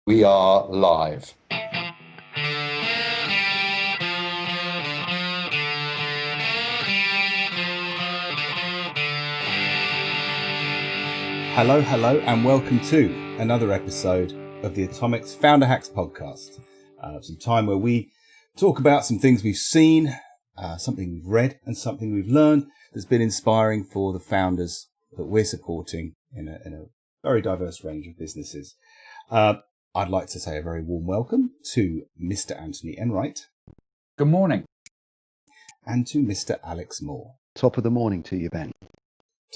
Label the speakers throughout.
Speaker 1: We are live.
Speaker 2: Hello, and welcome to another episode of the Atomics Founder Hacks podcast. Some time where we talk about some things we've seen, something we've read, and something we've learned that's been inspiring for the founders that we're supporting in a very diverse range of businesses. I'd like to say a very warm welcome to Mr. Anthony Enright.
Speaker 3: Good morning.
Speaker 2: And to Mr. Alex Moore.
Speaker 4: Top of the morning to you, Ben.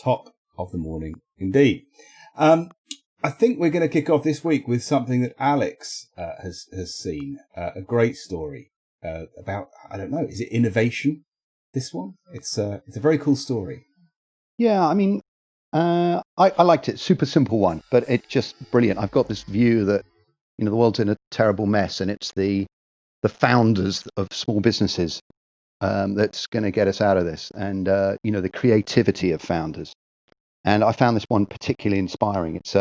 Speaker 2: Top of the morning indeed. I think we're going to kick off this week with something that Alex has seen, a great story about, I don't know, is it innovation, this one? It's a very cool story.
Speaker 4: Yeah, I mean, I liked it. Super simple one, but it's just brilliant. I've got this view that, you know, the world's in a terrible mess, and it's the founders of small businesses that's going to get us out of this, and you know, the creativity of founders. And I found this one particularly inspiring. It's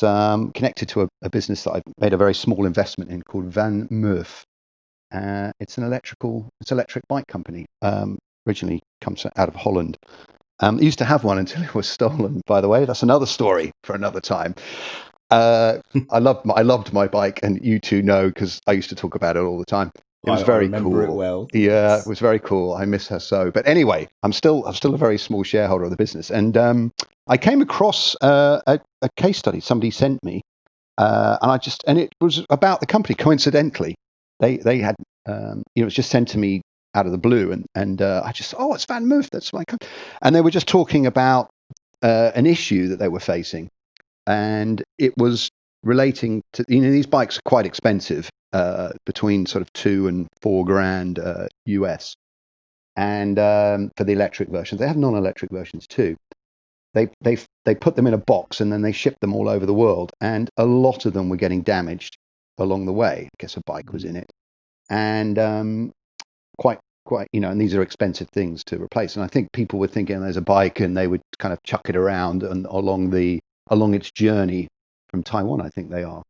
Speaker 4: connected to a business that I've made a very small investment in called Van Murf. It's an electric bike company. Originally comes out of Holland. I used to have one until it was stolen, by the way. That's another story for another time. I loved my bike, and you two know, because I used to talk about it all the time. It was very cool.
Speaker 2: I remember it well.
Speaker 4: Yeah, it was very cool. I miss her so. But anyway, I'm still a very small shareholder of the business, and I came across a case study somebody sent me, and it was about the company. Coincidentally, they had it was just sent to me out of the blue, and I just it's Van Murf, that's my company, and they were just talking about an issue that they were facing, and it was relating to, you know, these bikes are quite expensive, between sort of $2,000 and $4,000 US, and for the electric versions. They have non-electric versions too. They put them in a box and then they ship them all over the world, and a lot of them were getting damaged along the way. I guess a bike was in it, and quite, you know, and these are expensive things to replace. And I think people were thinking there's a bike, and they would kind of chuck it around and along its journey from Taiwan, I think they are.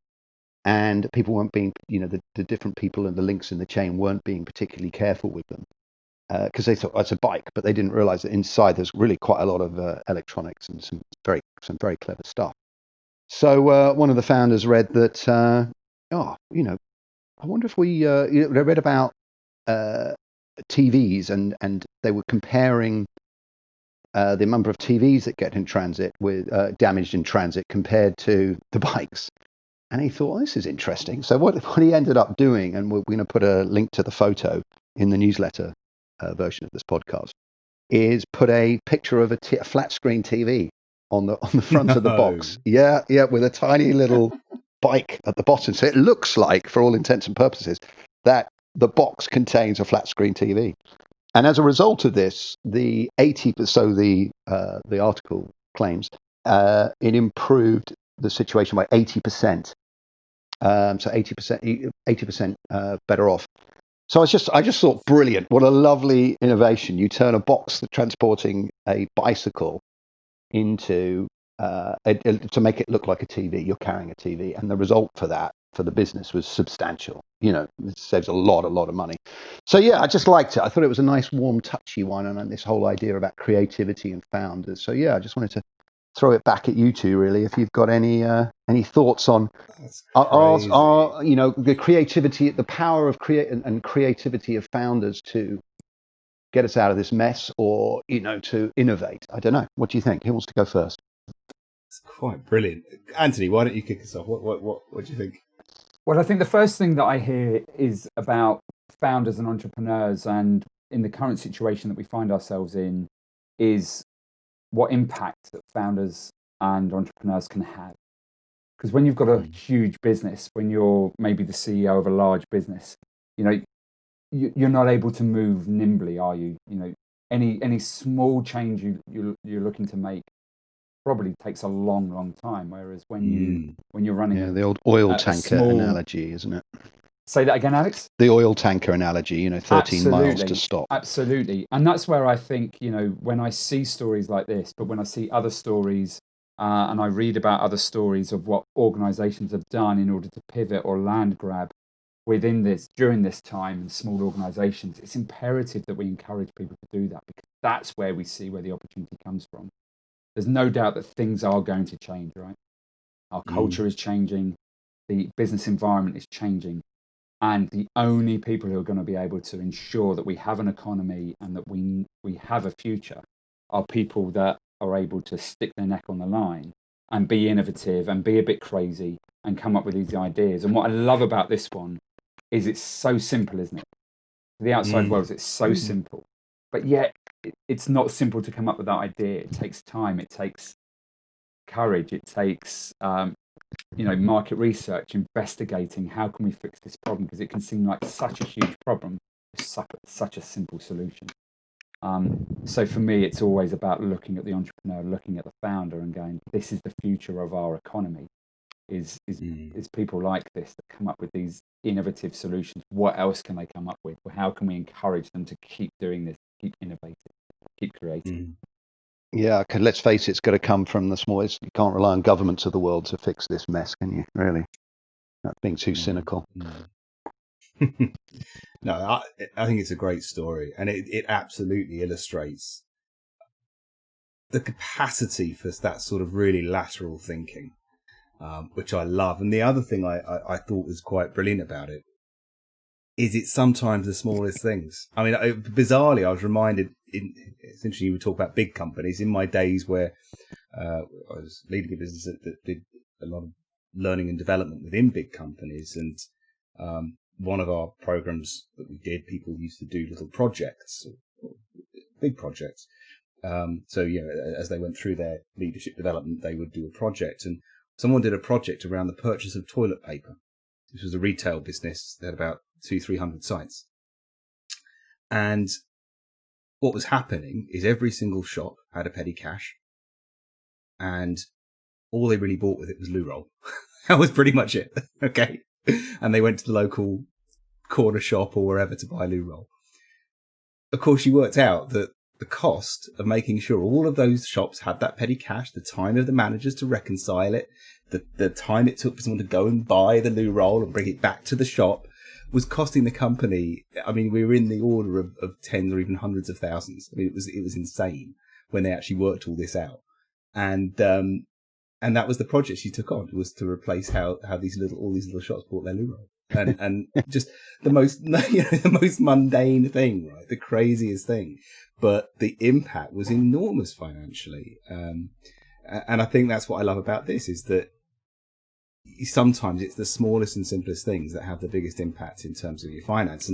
Speaker 4: And people weren't being, you know, the different people and the links in the chain weren't being particularly careful with them, because they thought, it's a bike, but they didn't realize that inside there's really quite a lot of electronics and some very clever stuff. So one of the founders read that, you know, I wonder if they read about TVs, and they were comparing the number of TVs that get in transit with damaged in transit compared to the bikes. And he thought, this is interesting. So what he ended up doing, and we're going to put a link to the photo in the newsletter version of this podcast, is put a picture of a flat screen TV on the front of the box. Yeah, with a tiny little bike at the bottom. So it looks like, for all intents and purposes, that the box contains a flat screen TV. And as a result of this, the article claims it improved the situation by 80%. So 80% better off. So I just thought, brilliant! What a lovely innovation! You turn a box transporting a bicycle into to make it look like a TV. You're carrying a TV, and the result for the business was substantial. You know, it saves a lot of money. So yeah, I just liked it. I thought it was a nice, warm, touchy one, and this whole idea about creativity and founders. So yeah, I just wanted to throw it back at you two, really, if you've got any thoughts on our you know, the creativity, the power of creativity of founders to get us out of this mess, or, you know, to innovate. I don't know. What do you think? Who wants to go first?
Speaker 2: It's quite brilliant. Anthony, why don't you kick us off? What do you think?
Speaker 3: Well, I think the first thing that I hear is about founders and entrepreneurs, and in the current situation that we find ourselves in, is what impact that founders and entrepreneurs can have. Because when you've got a huge business, when you're maybe the CEO of a large business, you know, you're not able to move nimbly, are you? You know, any small change you're looking to make probably takes a long time. Whereas when you're running
Speaker 4: the old oil tanker analogy, isn't it?
Speaker 3: Say that again, Alex.
Speaker 4: The oil tanker analogy, you know, 13 miles to stop.
Speaker 3: Absolutely. And that's where I think, you know, when I see stories like this, but when I see other stories and I read about other stories of what organizations have done in order to pivot or land grab during this time in small organizations, it's imperative that we encourage people to do that, because that's where we see where the opportunity comes from. There's no doubt that things are going to change, right? Our culture is changing, the business environment is changing, and the only people who are going to be able to ensure that we have an economy and that we have a future are people that are able to stick their neck on the line and be innovative and be a bit crazy and come up with these ideas. And what I love about this one is it's so simple, isn't it? For the outside world, it's so simple, but yet it's not simple to come up with that idea. It takes time, it takes courage, it takes market research, investigating how can we fix this problem, because it can seem like such a huge problem with such a simple solution. So for me, it's always about looking at the entrepreneur, looking at the founder, and going, this is the future of our economy. Is people like this that come up with these innovative solutions. What else can they come up with? How can we encourage them to keep doing this, keep innovating, keep creating?
Speaker 4: Yeah, let's face it, it's got to come from the smallest. You can't rely on governments of the world to fix this mess, can you? Really? Not being too cynical.
Speaker 2: No, I think it's a great story, and it absolutely illustrates the capacity for that sort of really lateral thinking, which I love. And the other thing I thought was quite brilliant about it is it's sometimes the smallest things. I mean, bizarrely, I was reminded, it's interesting you talk about big companies. In my days where I was leading a business that did a lot of learning and development within big companies, and one of our programs that we did, people used to do little projects, or big projects. So, as they went through their leadership development, they would do a project. And someone did a project around the purchase of toilet paper. This was a retail business. They had about 200-300 sites. And what was happening is every single shop had a petty cash. And all they really bought with it was loo roll. That was pretty much it. Okay. And they went to the local corner shop or wherever to buy loo roll. Of course, you worked out that the cost of making sure all of those shops had that petty cash, the time of the managers to reconcile it, the time it took for someone to go and buy the loo roll and bring it back to the shop, was costing the company. I mean, we were in the order of tens or even hundreds of thousands. I mean, it was insane when they actually worked all this out. And that was the project she took on, was to replace how all these little shops bought their loo roll. And just the most mundane thing, right? The craziest thing, but the impact was enormous financially. And I think that's what I love about this, is that sometimes it's the smallest and simplest things that have the biggest impact in terms of your finance.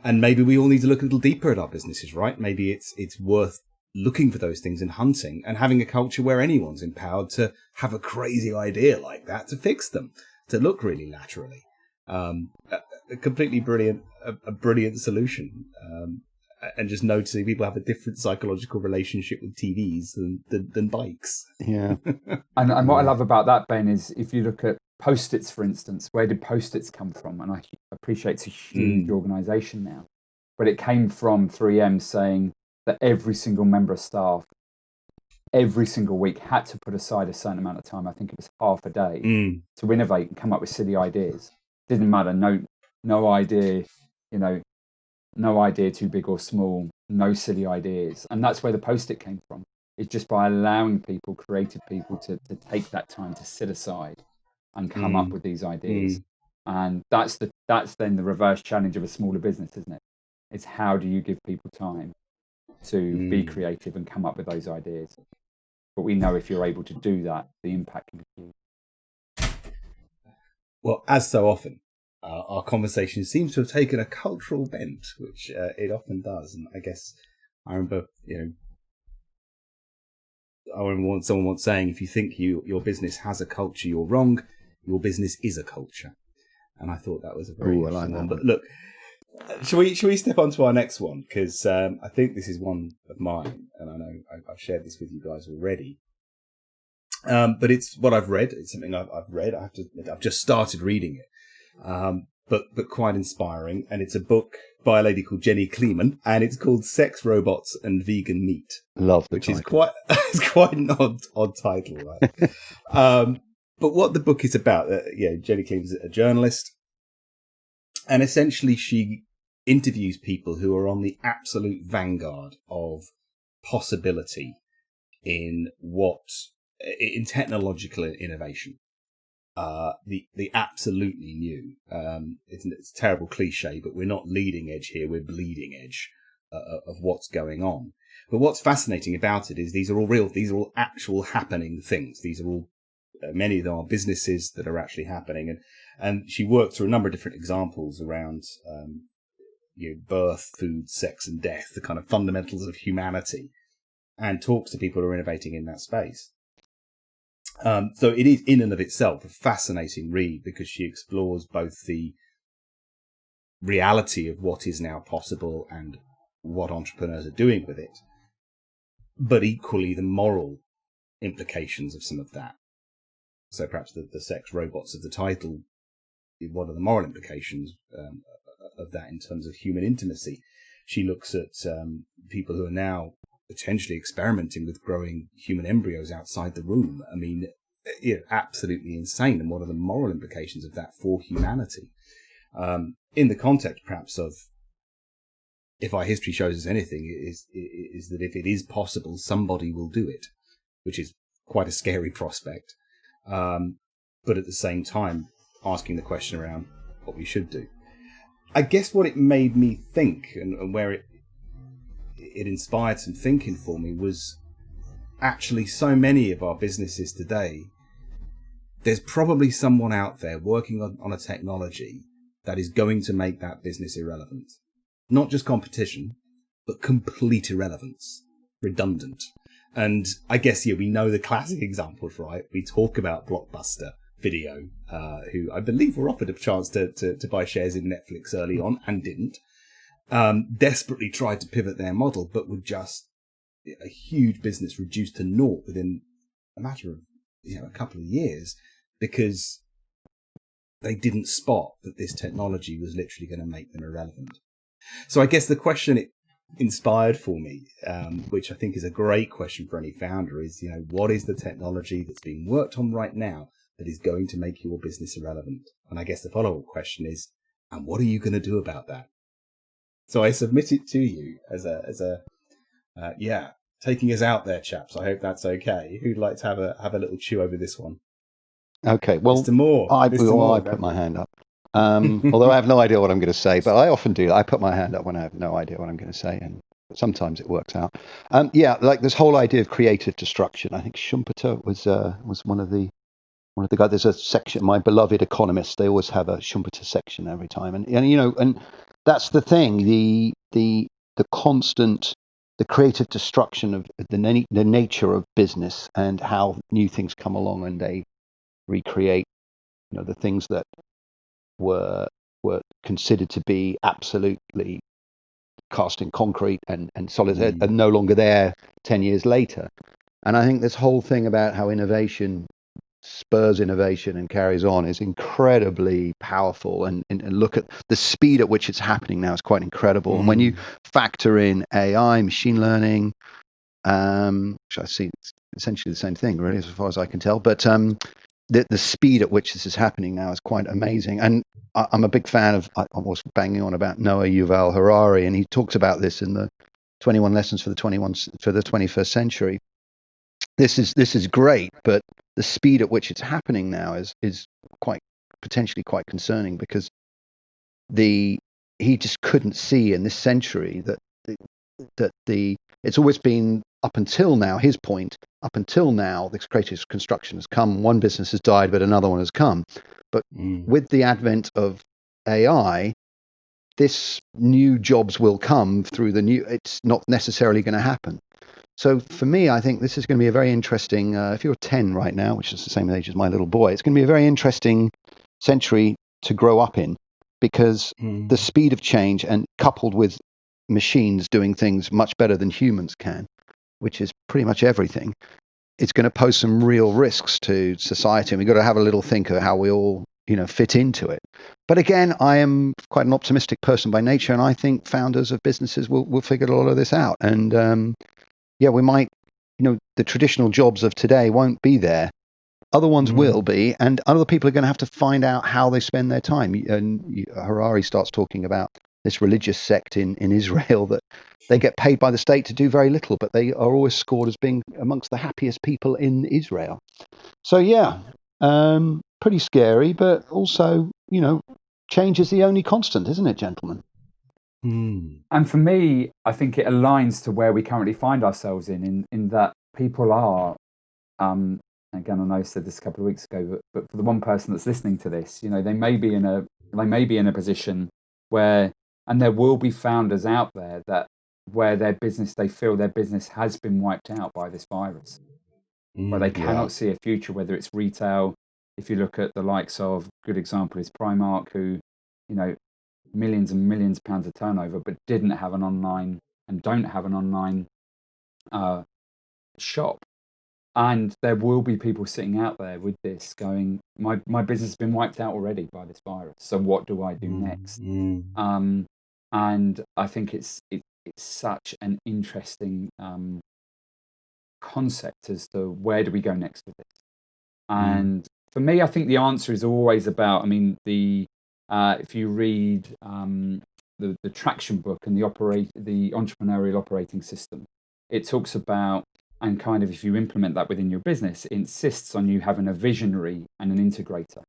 Speaker 2: And maybe we all need to look a little deeper at our businesses, right? Maybe it's worth looking for those things and hunting, and having a culture where anyone's empowered to have a crazy idea like that, to fix them, to look really laterally. A completely brilliant solution. And just noticing people have a different psychological relationship with TVs than bikes.
Speaker 4: Yeah.
Speaker 3: And what I love about that, Ben, is if you look at Post-its, for instance, where did Post-its come from? And I appreciate it's a huge organization now, but it came from 3M saying that every single member of staff, every single week, had to put aside a certain amount of time. I think it was half a day to innovate and come up with silly ideas. Didn't matter. No idea, no idea too big or small, no silly ideas. And that's where the Post-it came from. It's just by allowing people, creative people, to take that time to sit aside and come up with these ideas. And that's then the reverse challenge of a smaller business, isn't it? It's how do you give people time to be creative and come up with those ideas? But we know if you're able to do that, the impact can be huge.
Speaker 2: Well, as so often, our conversation seems to have taken a cultural bent, which it often does. And I guess I remember someone once saying, if you think your business has a culture, you're wrong. Your business is a culture. And I thought that was a very interesting one. But look, shall we step on to our next one? Because I think this is one of mine, and I know I've shared this with you guys already. But it's what I've read. It's something I've read. I've just started reading it. but quite inspiring. And it's a book by a lady called Jenny Kleeman, and it's called Sex, Robots and Vegan Meat.
Speaker 4: Love the
Speaker 2: which
Speaker 4: title.
Speaker 2: Is quite it's quite an odd title, right? But what the book is about, Jenny Kleeman is a journalist, and essentially she interviews people who are on the absolute vanguard of possibility in technological innovation. The absolutely new. It's a terrible cliche, but we're not leading edge here. We're bleeding edge of what's going on. But what's fascinating about it is these are all real. These are all actual happening things. These are all many of them are businesses that are actually happening. And she worked through a number of different examples around birth, food, sex, and death, the kind of fundamentals of humanity, and talks to people who are innovating in that space. So it is in and of itself a fascinating read because she explores both the reality of what is now possible and what entrepreneurs are doing with it, but equally the moral implications of some of that. So perhaps the sex robots of the title, what are the moral implications of that in terms of human intimacy? She looks at people who are now potentially experimenting with growing human embryos outside the womb. I mean, absolutely insane. And what are the moral implications of that for humanity? In the context, perhaps, of if our history shows us anything, is that if it is possible, somebody will do it, which is quite a scary prospect. But at the same time, asking the question around what we should do. I guess what it made me think and where it inspired some thinking for me was actually so many of our businesses today, there's probably someone out there working on a technology that is going to make that business irrelevant. Not just competition, but complete irrelevance, redundant. And I guess, we know the classic examples, right? We talk about Blockbuster Video, who I believe were offered a chance to buy shares in Netflix early on and didn't. Desperately tried to pivot their model, but were just a huge business reduced to naught within a matter of a couple of years because they didn't spot that this technology was literally going to make them irrelevant. So I guess the question it inspired for me, which I think is a great question for any founder, is what is the technology that's being worked on right now that is going to make your business irrelevant? And I guess the follow-up question is, and what are you going to do about that? So I submit it to you as a taking us out there, chaps. I hope that's okay. Who'd like to have a little chew over this one?
Speaker 4: Okay, well,
Speaker 2: Mr. Moore.
Speaker 4: I put my hand up. Although I have no idea what I'm going to say, but I often do. I put my hand up when I have no idea what I'm going to say, and sometimes it works out. Like this whole idea of creative destruction. I think Schumpeter was one of the guys. There's a section, My Beloved Economists. They always have a Schumpeter section every time, and that's the thing. The constant, the creative destruction of the nature of business and how new things come along and they recreate, the things that were considered to be absolutely cast in concrete and solid are no longer there 10 years later. And I think this whole thing about how innovation spurs innovation and carries on is incredibly powerful, and look at the speed at which it's happening now is quite incredible. And when you factor in AI, machine learning, which I see it's essentially the same thing really as far as I can tell, but the speed at which this is happening now is quite amazing. And I'm a big fan of, I was banging on about Noah Yuval Harari, and he talks about this in the 21 Lessons for the 21st Century. This is great, but the speed at which it's happening now is quite potentially quite concerning, because he just couldn't see in this century that it's always been, up until now, his point, up until now, this creative construction has come. One business has died, but another one has come. But with the advent of AI, this new jobs will come through it's not necessarily going to happen. So for me, I think this is going to be a very interesting, if you're 10 right now, which is the same age as my little boy, it's going to be a very interesting century to grow up in, because the speed of change, and coupled with machines doing things much better than humans can, which is pretty much everything, it's going to pose some real risks to society. And we've got to have a little think of how we all fit into it. But again, I am quite an optimistic person by nature, and I think founders of businesses will figure a lot of this out. And we might, the traditional jobs of today won't be there. Other ones will be, and other people are going to have to find out how they spend their time. And Harari starts talking about this religious sect in Israel that they get paid by the state to do very little, but they are always scored as being amongst the happiest people in Israel. So pretty scary, but also, change is the only constant, isn't it, gentlemen?
Speaker 3: And for me, I think it aligns to where we currently find ourselves in that people are, again, I know I said this a couple of weeks ago, but for the one person that's listening to this, they may be in a position where, and there will be founders out there where they feel their business has been wiped out by this virus, where they cannot see a future, whether it's retail. If you look at the likes of, good example is Primark, who, millions and millions of pounds of turnover, but didn't have an online and don't have an online shop. And there will be people sitting out there with this going, my business has been wiped out already by this virus. So what do I do next? And I think it's such an interesting concept as to where do we go next with this. And for me, I think the answer is always about, if you read the Traction book and the entrepreneurial operating system, it talks about, and kind of if you implement that within your business, it insists on you having a visionary and an integrator.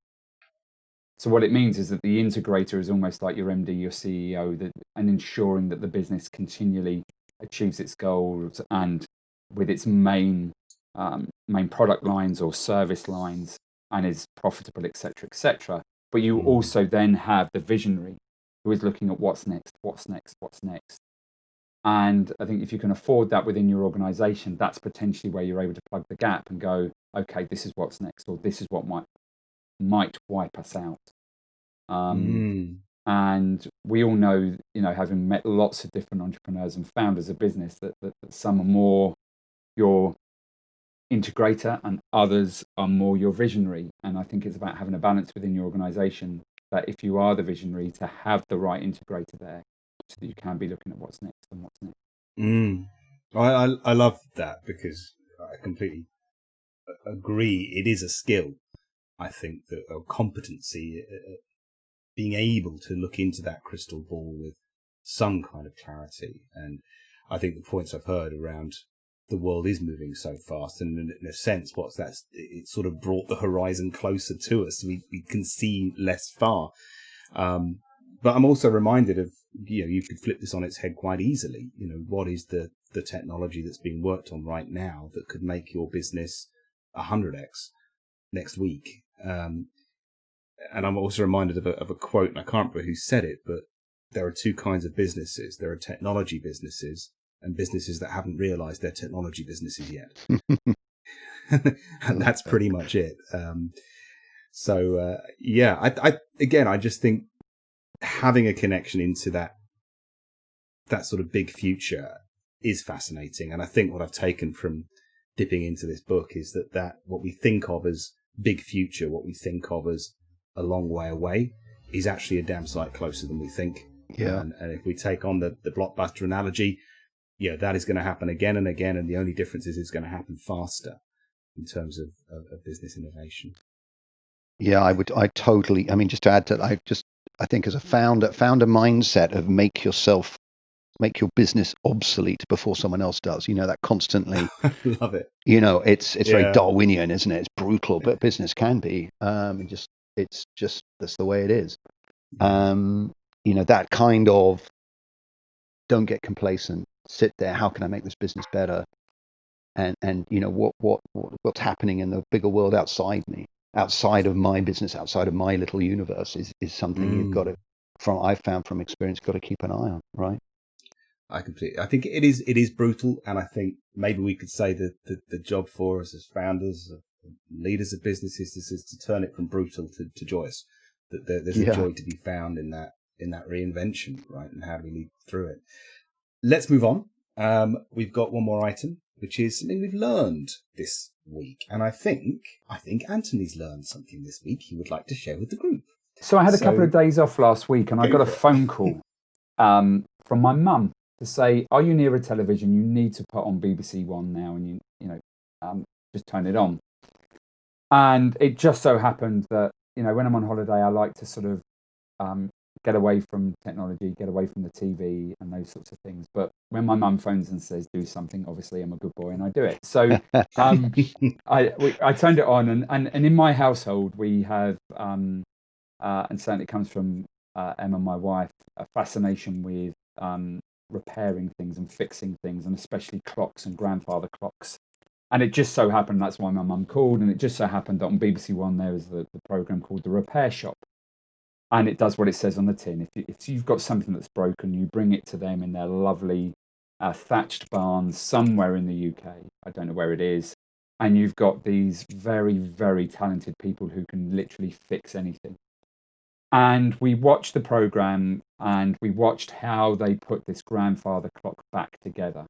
Speaker 3: So what it means is that the integrator is almost like your MD, your CEO, and ensuring that the business continually achieves its goals and with its main product lines or service lines and is profitable, etc., etc. But you also then have the visionary who is looking at what's next. And I think if you can afford that within your organization, that's potentially where you're able to plug the gap and go, okay, this is what's next, or this is what might wipe us out. And we all know, having met lots of different entrepreneurs and founders of business, that some are more your integrator and others are more your visionary. And I think it's about having a balance within your organization, that if you are the visionary, to have the right integrator there so that you can be looking at what's next and what's next.
Speaker 2: I love that, because I completely agree. It is a skill, I think, that a competency, being able to look into that crystal ball with some kind of clarity. And I think the points I've heard around the world is moving so fast, and in a sense, it sort of brought the horizon closer to us. We can see less far. But I'm also reminded of, you could flip this on its head quite easily. What is the technology that's being worked on right now that could make your business 100x next week? And I'm also reminded of a quote, and I can't remember who said it, but there are two kinds of businesses. There are technology businesses and businesses that haven't realized they're technology businesses yet. And that's pretty much it. I just think having a connection into that sort of big future is fascinating. And I think what I've taken from dipping into this book is that what we think of as big future, what we think of as a long way away, is actually a damn sight closer than we think.
Speaker 4: Yeah.
Speaker 2: And if we take on the blockbuster analogy, that is going to happen again and again. And the only difference is it's going to happen faster in terms of business innovation.
Speaker 4: Yeah, I totally, just to add to that, I think as a founder mindset of make your business obsolete before someone else does, that constantly.
Speaker 2: Love it.
Speaker 4: It's very Darwinian, isn't it? It's brutal, but business can be. It's just that's the way it is. That kind of, don't get complacent, sit there. How can I make this business better? And what's happening in the bigger world outside me, outside of my business, outside of my little universe is something you've got to, I've found from experience, got to keep an eye on, right?
Speaker 2: I think it is brutal, and I think maybe we could say that the job for us as founders, leaders of businesses, is to turn it from brutal to joyous. That there's a joy to be found in that reinvention, right? And how do we lead through it? Let's move on. We've got one more item, which is something we've learned this week. And I think Anthony's learned something this week he would like to share with the group.
Speaker 3: So I had a couple of days off last week, and I got a phone call from my mum to say, "Are you near a television? You need to put on BBC One now, and just turn it on." And it just so happened that when I'm on holiday, I like to sort of get away from technology, get away from the TV and those sorts of things. But when my mum phones and says do something, obviously I'm a good boy and I do it. So I turned it on, and in my household we have, and certainly it comes from Emma, my wife, a fascination with repairing things and fixing things, and especially clocks and grandfather clocks. And it just so happened that's why my mum called, and it just so happened that on BBC One there is the programme called The Repair Shop. And it does what it says on the tin. If you've got something that's broken, you bring it to them in their lovely thatched barns somewhere in the UK. I don't know where it is. And you've got these very, very talented people who can literally fix anything. And we watched the programme, and we watched how they put this grandfather clock back together.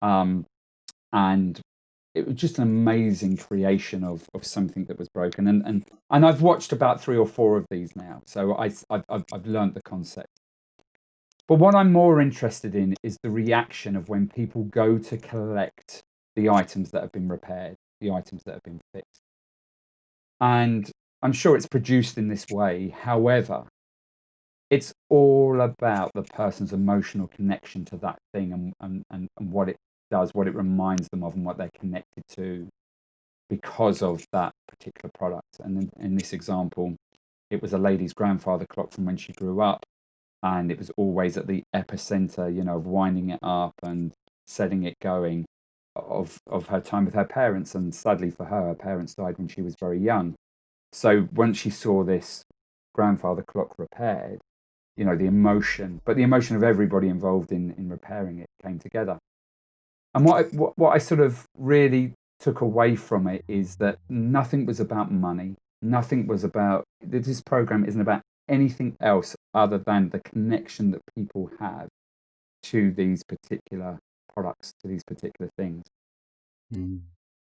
Speaker 3: And it was just an amazing creation of something that was broken. And I've watched about 3 or 4 of these now, so I've learned the concept. But what I'm more interested in is the reaction of when people go to collect the items that have been repaired, the items that have been fixed. And I'm sure it's produced in this way. However, it's all about the person's emotional connection to that thing and what it does, what it reminds them of, and what they're connected to because of that particular product. And in this example, it was a lady's grandfather clock from when she grew up, and it was always at the epicenter, of winding it up and setting it going of her time with her parents. And sadly for her parents died when she was very young. So once she saw this grandfather clock repaired, the emotion of everybody involved in repairing it came together. And what I sort of really took away from it is that nothing was about money. Nothing was about, this program isn't about anything else other than the connection that people have to these particular products, to these particular things. Mm.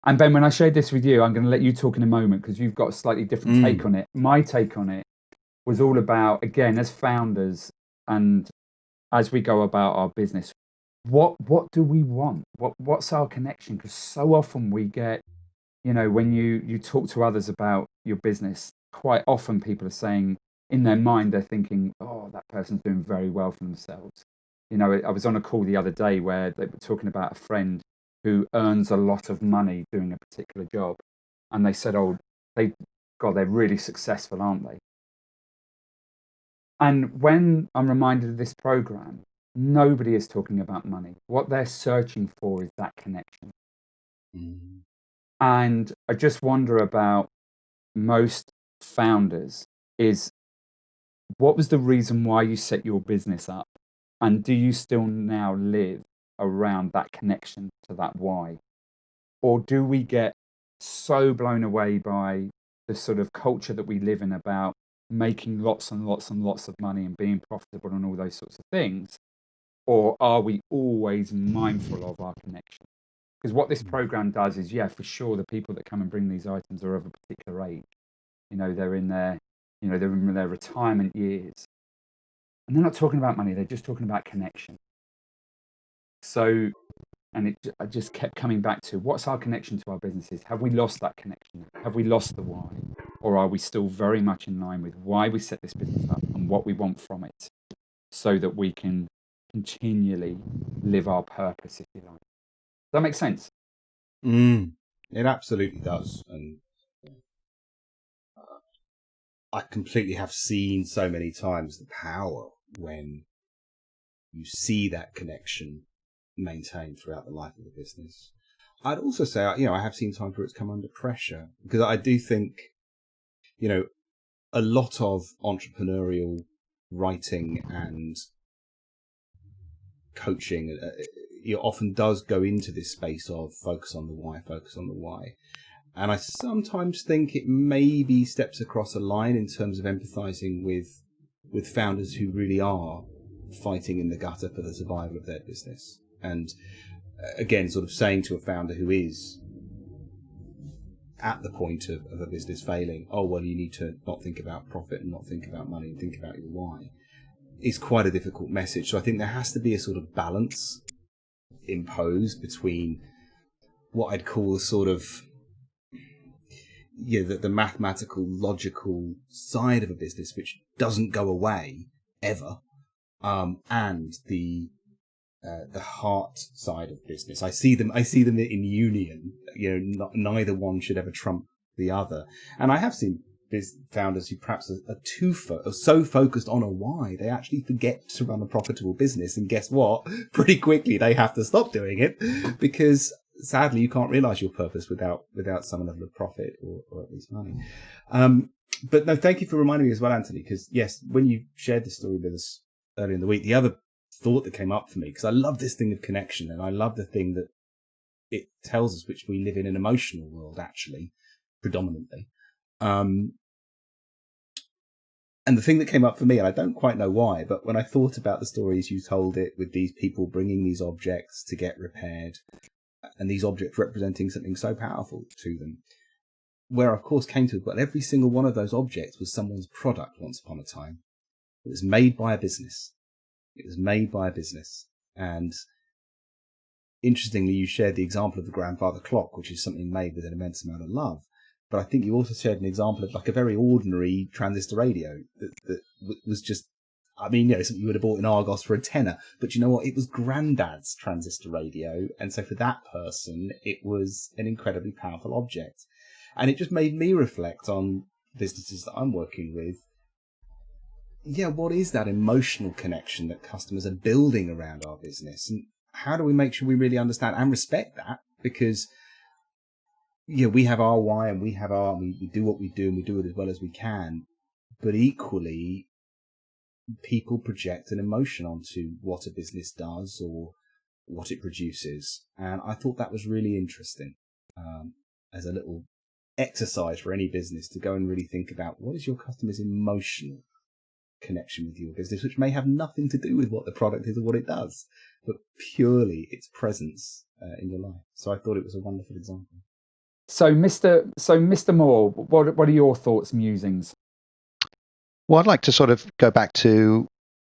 Speaker 3: And Ben, when I shared this with you, I'm going to let you talk in a moment because you've got a slightly different take on it. My take on it was all about, again, as founders and as we go about our business, what do we want? What's our connection? Because so often we get, when you talk to others about your business, quite often people are saying, in their mind, they're thinking, oh, that person's doing very well for themselves. I was on a call the other day where they were talking about a friend who earns a lot of money doing a particular job. And they said, oh, they're really successful, aren't they? And when I'm reminded of this program, nobody is talking about money. What they're searching for is that connection. Mm-hmm. And I just wonder about most founders is, what was the reason why you set your business up? And do you still now live around that connection to that why? Or do we get so blown away by the sort of culture that we live in about making lots and lots and lots of money and being profitable and all those sorts of things? Or are we always mindful of our connection? Because what this program does is, for sure, the people that come and bring these items are of a particular age. They're in their, they're in their retirement years. And they're not talking about money, they're just talking about connection. So, and I just kept coming back to, what's our connection to our businesses? Have we lost that connection? Have we lost the why? Or are we still very much in line with why we set this business up and what we want from it, so that we can continually live our purpose, if you like? Does that make sense?
Speaker 2: It absolutely does. And I completely have seen so many times the power when you see that connection maintained throughout the life of the business. I'd also say, I have seen times where it's come under pressure, because I do think, a lot of entrepreneurial writing and coaching often does go into this space of focus on the why. And I sometimes think it maybe steps across a line in terms of empathizing with founders who really are fighting in the gutter for the survival of their business. And again, sort of saying to a founder who is at the point of a business failing, oh, well, you need to not think about profit and not think about money and think about your why, is quite a difficult message. So I think there has to be a sort of balance imposed between what I'd call a sort of, the mathematical, logical side of a business, which doesn't go away ever, and the heart side of business. I see them in union. Neither one should ever trump the other. And I have seen founders who perhaps are so focused on a why, they actually forget to run a profitable business. And guess what? Pretty quickly they have to stop doing it, because sadly you can't realize your purpose without some level of profit or at least money. But no, thank you for reminding me as well, Anthony, because yes, when you shared this story with us earlier in the week, the other thought that came up for me, because I love this thing of connection, and I love the thing that it tells us, which we live in an emotional world, actually, predominantly. And the thing that came up for me, and I don't quite know why, but when I thought about the stories you told it with these people bringing these objects to get repaired, and these objects representing something so powerful to them, where I, of course, came to, but every single one of those objects was someone's product once upon a time. It was made by a business. And interestingly, you shared the example of the grandfather clock, which is something made with an immense amount of love. But I think you also shared an example of like a very ordinary transistor radio that was just, something you would have bought in Argos for a tenner. But you know what? It was granddad's transistor radio. And so for that person, it was an incredibly powerful object. And it just made me reflect on businesses that I'm working with. Yeah, what is that emotional connection that customers are building around our business? And how do we make sure we really understand and respect that? Because, we have our why and we do what we do and we do it as well as we can. But equally, people project an emotion onto what a business does or what it produces. And I thought that was really interesting as a little exercise for any business to go and really think about what is your customer's emotional connection with your business, which may have nothing to do with what the product is or what it does, but purely its presence in your life. So I thought it was a wonderful example.
Speaker 3: So Mr. Moore, what are your thoughts, musings?
Speaker 4: Well, I'd like to sort of go back to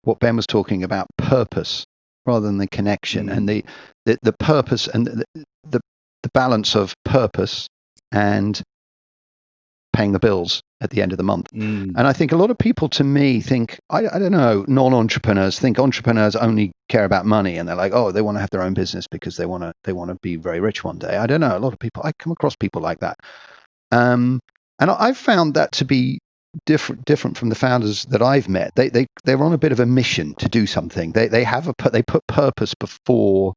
Speaker 4: what Ben was talking about, purpose rather than the connection, and the purpose and the balance of purpose and paying the bills at the end of the month. And I think a lot of people, to me, think, I don't know, non-entrepreneurs think entrepreneurs only care about money, and they're like, oh, they want to have their own business because they want to be very rich one day. I don't know. A lot of people, I come across people like that. And I've found that to be different from the founders that I've met. They're on a bit of a mission to do something. They put purpose before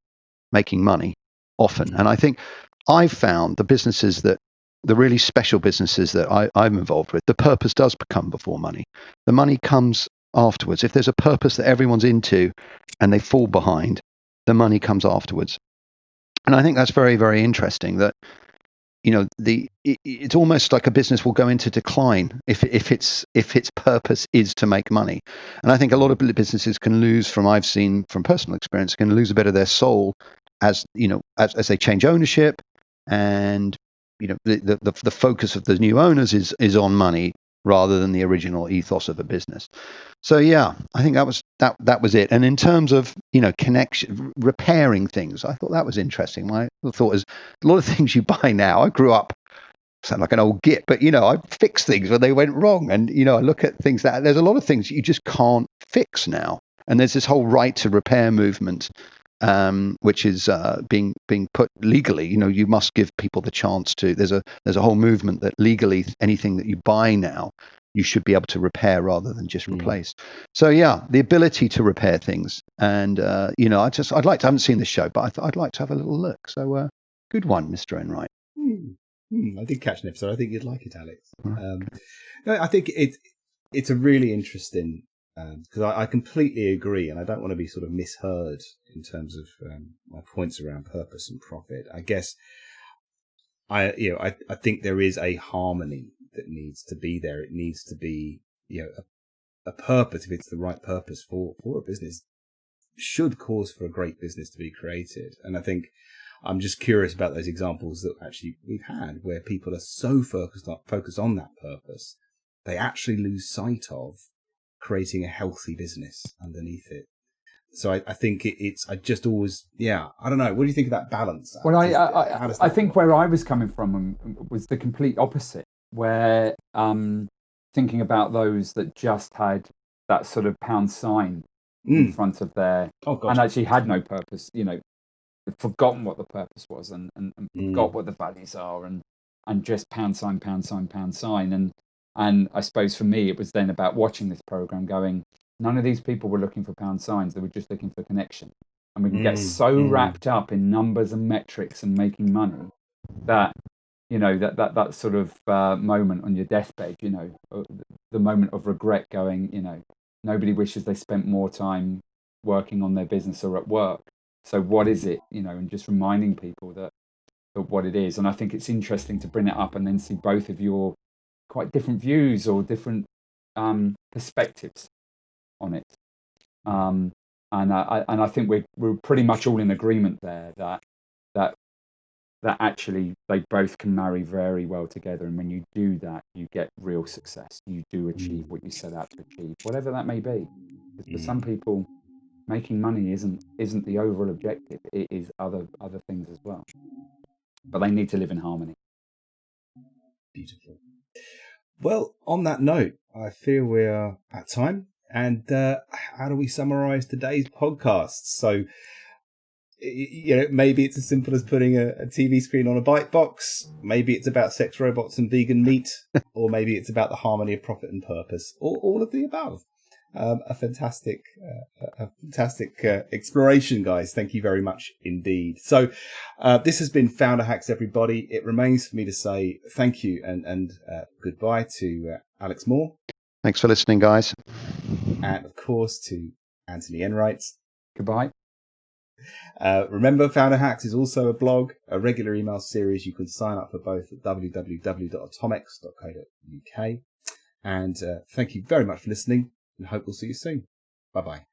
Speaker 4: making money often. And I think I've found the really special businesses that I'm involved with, the purpose does come before money. The money comes afterwards. If there's a purpose that everyone's into and they fall behind, the money comes afterwards. And I think that's very, very interesting that, it's almost like a business will go into decline if its purpose is to make money. And I think a lot of businesses can lose, I've seen from personal experience, can lose a bit of their soul as they change ownership, and the focus of the new owners is on money rather than the original ethos of a business. So yeah, I think that was it. And in terms of connection, repairing things, I thought that was interesting. My thought is a lot of things you buy now. I grew up, sound like an old git, but I fix things when they went wrong, and I look at things that there's a lot of things you just can't fix now, and there's this whole right to repair movement. Which is being put legally. You must give people the chance to. There's a whole movement that legally anything that you buy now, you should be able to repair rather than just replace. So yeah, the ability to repair I haven't seen this show, but I'd like to have a little look. So good one, Mr. Enright.
Speaker 2: I did catch an episode. I think you'd like it, Alex. I think it's a really interesting. Because I completely agree, and I don't want to be sort of misheard in terms of my points around purpose and profit. I guess I think there is a harmony that needs to be there. It needs to be a purpose, if it's the right purpose for a business, should cause for a great business to be created. And I think I'm just curious about those examples that actually we've had where people are so focused on that purpose, they actually lose sight of creating a healthy business underneath it. So I think I just always, I don't know. What do you think of that balance?
Speaker 3: Well, I think where I was coming from was the complete opposite, where thinking about those that just had that sort of pound sign in front of their, and actually had no purpose, forgotten what the purpose was and forgot what the values are and just pound sign. And I suppose for me, it was then about watching this program going, none of these people were looking for pound signs. They were just looking for connection. And we can get so wrapped up in numbers and metrics and making money that, that sort of moment on your deathbed, the moment of regret going, nobody wishes they spent more time working on their business or at work. So what is it, and just reminding people that what it is. And I think it's interesting to bring it up and then see both of your quite different views or different perspectives on it. And I think we're pretty much all in agreement there that actually they both can marry very well together. And when you do that, you get real success. You do achieve what you set out to achieve, whatever that may be. Because for some people, making money isn't the overall objective. It is other things as well. But they need to live in harmony.
Speaker 2: Beautiful. Well, on that note, I feel we are at time. And how do we summarize today's podcast? So, maybe it's as simple as putting a TV screen on a bike box. Maybe it's about sex robots and vegan meat. Or maybe it's about the harmony of profit and purpose. Or all of the above. A fantastic exploration, guys. Thank you very much indeed. So this has been Founder Hacks, everybody. It remains for me to say thank you and goodbye to Alex Moore.
Speaker 4: Thanks for listening, guys.
Speaker 2: And of course to Anthony Enright.
Speaker 3: Goodbye.
Speaker 2: Remember, Founder Hacks is also a blog, a regular email series. You can sign up for both at www.atomics.co.uk. And thank you very much for listening. And hope we'll see you soon. Bye-bye.